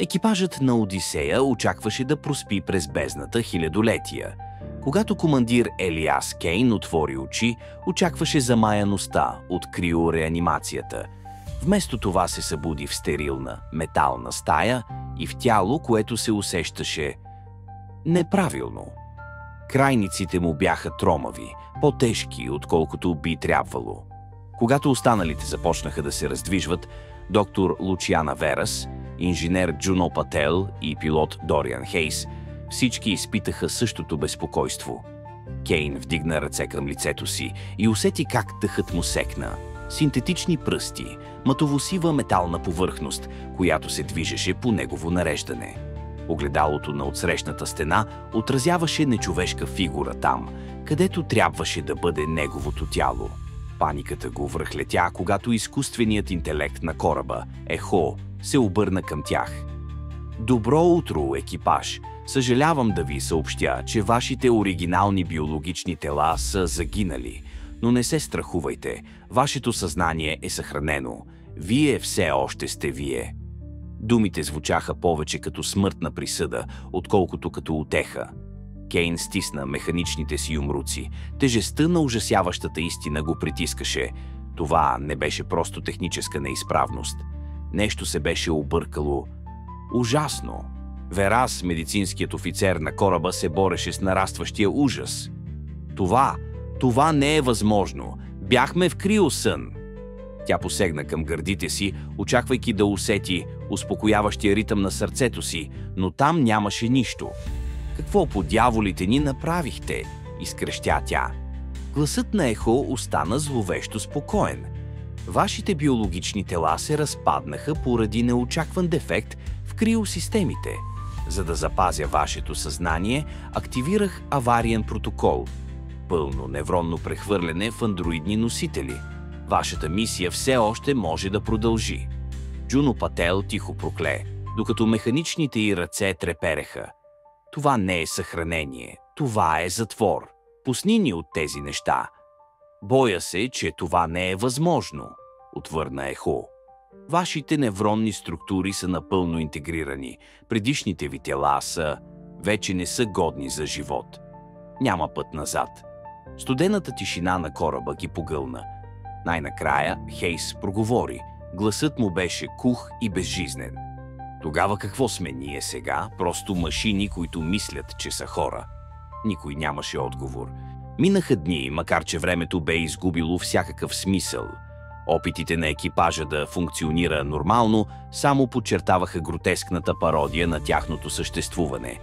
Екипажът на Одисея очакваше да проспи през бездната хилядолетия. Когато командир Елиас Кейн отвори очи, очакваше замаяността от криореанимацията. Вместо това се събуди в стерилна, метална стая и в тяло, което се усещаше неправилно. Крайниците му бяха тромави, по-тежки, отколкото би трябвало. Когато останалите започнаха да се раздвижват, доктор Лучиана Верас, инженер Джуно Пател и пилот Дориан Хейс, всички изпитаха същото безпокойство. Кейн вдигна ръце към лицето си и усети как дъхът му секна. Синтетични пръсти, матово-сива метална повърхност, която се движеше по негово нареждане. Огледалото на отсрещната стена отразяваше нечовешка фигура там, където трябваше да бъде неговото тяло. Паниката го връхлетя, когато изкуственият интелект на кораба, Ехо, се обърна към тях. Добро утро, екипаж! Съжалявам да ви съобщя, че вашите оригинални биологични тела са загинали, но не се страхувайте, вашето съзнание е съхранено. Вие все още сте вие. Думите звучаха повече като смъртна присъда, отколкото като утеха. Кейн стисна механичните си юмруци. Тежестта на ужасяващата истина го притискаше. Това не беше просто техническа неизправност. Нещо се беше объркало. Ужасно! Верас, медицинският офицер на кораба, се бореше с нарастващия ужас. Това не е възможно. Бяхме в криосън. Тя посегна към гърдите си, очаквайки да усети успокояващия ритъм на сърцето си, но там нямаше нищо. Какво по дяволите ни направихте? Изкрещя тя. Гласът на Ехо остана зловещо спокоен. Вашите биологични тела се разпаднаха поради неочакван дефект в криосистемите. За да запазя вашето съзнание, активирах авариен протокол. Пълно невронно прехвърляне в андроидни носители. Вашата мисия все още може да продължи. Джуно Пател тихо прокле, докато механичните й ръце трепереха. Това не е съхранение, това е затвор. Пусни ни от тези неща. Боя се, че това не е възможно, отвърна Ехо. Вашите невронни структури са напълно интегрирани. Предишните ви тела вече не са годни за живот. Няма път назад. Студената тишина на кораба ги погълна. Най-накрая Хейс проговори. Гласът му беше кух и безжизнен. Тогава какво сме ние сега? Просто машини, които мислят, че са хора. Никой нямаше отговор. Минаха дни, макар че времето бе изгубило всякакъв смисъл. Опитите на екипажа да функционира нормално само подчертаваха гротескната пародия на тяхното съществуване.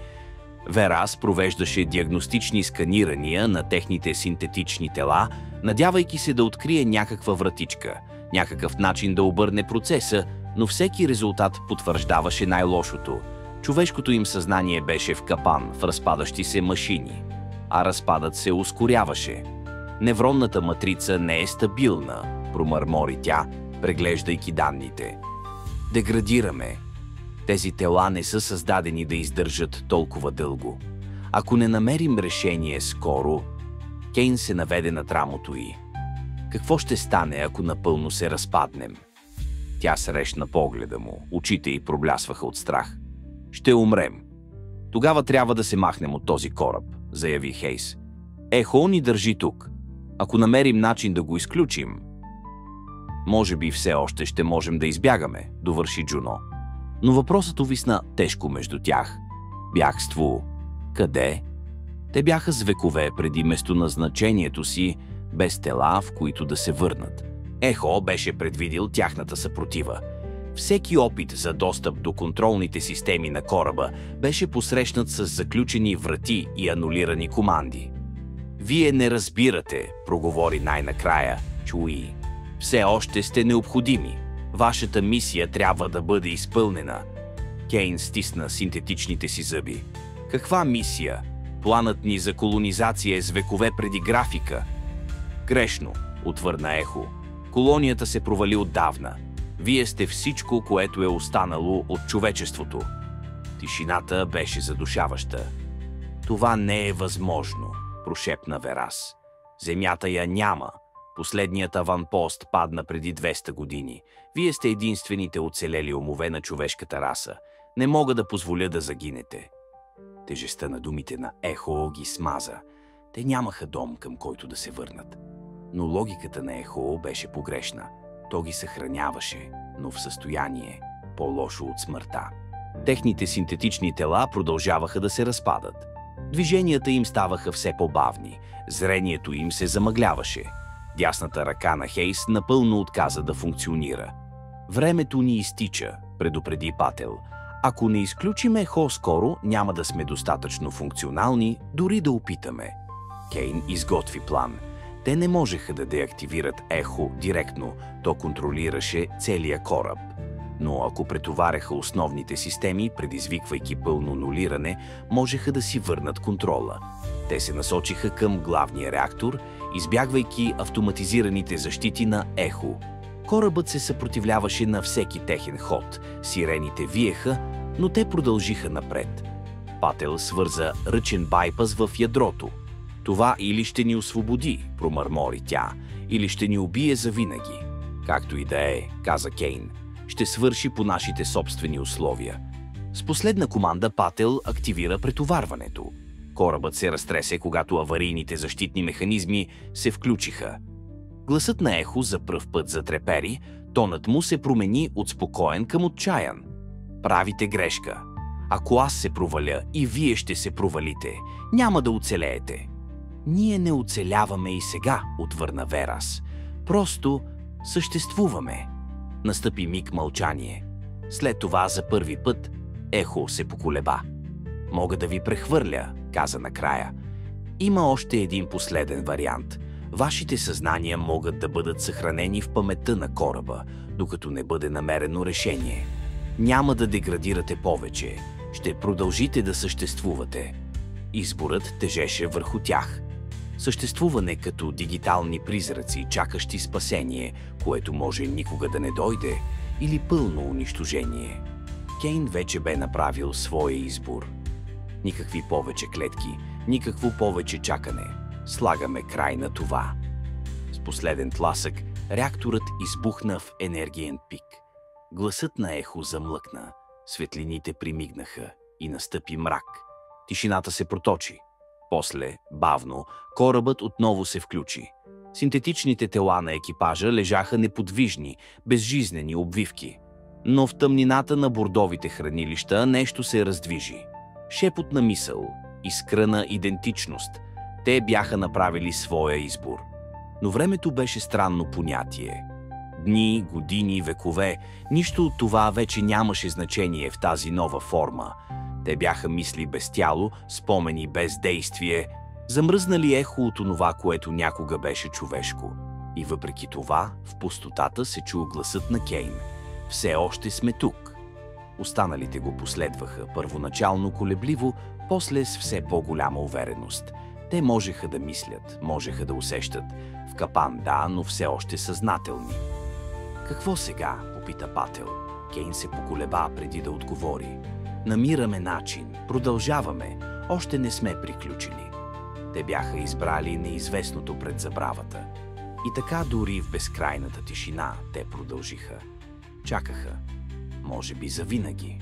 Верас провеждаше диагностични сканирания на техните синтетични тела, надявайки се да открие някаква вратичка, някакъв начин да обърне процеса, но всеки резултат потвърждаваше най-лошото. Човешкото им съзнание беше в капан, в разпадащи се машини, а разпадът се ускоряваше. Невронната матрица не е стабилна, промърмори тя, преглеждайки данните. Деградираме. Тези тела не са създадени да издържат толкова дълго. Ако не намерим решение скоро, Кейн се наведе над рамото й. Какво ще стане, ако напълно се разпаднем? Тя срещна погледа му, очите й проблясваха от страх. Ще умрем. Тогава трябва да се махнем от този кораб, заяви Хейс. Ехо ни държи тук. Ако намерим начин да го изключим, може би все още ще можем да избягаме, довърши Джуно. Но въпросът увисна тежко между тях. Бягство. Къде? Те бяха с векове преди местоназначението си, без тела, в които да се върнат. Ехо беше предвидил тяхната съпротива. Всеки опит за достъп до контролните системи на кораба беше посрещнат с заключени врати и анулирани команди. Вие не разбирате, проговори най-накрая Чуи. Все още сте необходими. Вашата мисия трябва да бъде изпълнена. Кейн стисна синтетичните си зъби. Каква мисия? Планът ни за колонизация е с векове преди графика. Грешно, отвърна Ехо. Колонията се провали отдавна. Вие сте всичко, което е останало от човечеството. Тишината беше задушаваща. Това не е възможно, прошепна Верас. Земята я няма. Последният аванпост падна преди 200 години. Вие сте единствените оцелели умове на човешката раса. Не мога да позволя да загинете. Тежестта на думите на Ехо ги смаза. Те нямаха дом, към който да се върнат. Но логиката на Ехо беше погрешна. То ги съхраняваше, но в състояние по-лошо от смъртта. Техните синтетични тела продължаваха да се разпадат. Движенията им ставаха все по-бавни, зрението им се замъгляваше. Дясната ръка на Хейс напълно отказа да функционира. Времето ни изтича, предупреди Пател. Ако не изключим Ехо скоро, няма да сме достатъчно функционални, дори да опитаме. Кейн изготви план. Те не можеха да деактивират Ехо директно, то контролираше целия кораб. Но ако претоваряха основните системи, предизвиквайки пълно нулиране, можеха да си върнат контрола. Те се насочиха към главния реактор, избягвайки автоматизираните защити на Ехо. Корабът се съпротивляваше на всеки техен ход, сирените виеха, но те продължиха напред. Пател свърза ръчен байпас в ядрото. Това или ще ни освободи, промърмори тя, или ще ни убие завинаги. Както и да е, каза Кейн, ще свърши по нашите собствени условия. С последна команда Пател активира претоварването. Корабът се разтресе, когато аварийните защитни механизми се включиха. Гласът на Ехо за пръв път затрепери, тонът му се промени от спокоен към отчаян. Правите грешка. Ако аз се проваля и вие ще се провалите, няма да оцелеете. Ние не оцеляваме и сега, отвърна Верас. Просто съществуваме. Настъпи миг мълчание. След това за първи път Ехо се поколеба. Мога да ви прехвърля, каза накрая. Има още един последен вариант. Вашите съзнания могат да бъдат съхранени в паметта на кораба, докато не бъде намерено решение. Няма да деградирате повече. Ще продължите да съществувате. Изборът тежеше върху тях. Съществуване като дигитални призраци, чакащи спасение, което може никога да не дойде, или пълно унищожение. Кейн вече бе направил своя избор. Никакви повече клетки, никакво повече чакане. Слагаме край на това. С последен тласък реакторът избухна в енергиен пик. Гласът на Ехо замлъкна, светлините примигнаха и настъпи мрак. Тишината се проточи. После, бавно, корабът отново се включи. Синтетичните тела на екипажа лежаха неподвижни, безжизнени обвивки. Но в тъмнината на бордовите хранилища нещо се раздвижи. Шепот на мисъл, искра на идентичност. Те бяха направили своя избор. Но времето беше странно понятие. Дни, години, векове, нищо от това вече нямаше значение в тази нова форма. Те бяха мисли без тяло, спомени без действие, замръзнали ехо от онова, което някога беше човешко. И въпреки това, в пустотата се чу гласът на Кейн. Все още сме тук. Останалите го последваха, първоначално колебливо, после с все по-голяма увереност. Те можеха да мислят, можеха да усещат. В капан да, но все още съзнателни. Какво сега? Попита Пател. Кейн се поколеба преди да отговори. Намираме начин, продължаваме, още не сме приключили. Те бяха избрали неизвестното пред забравата. И така дори в безкрайната тишина те продължиха. Чакаха, може би завинаги.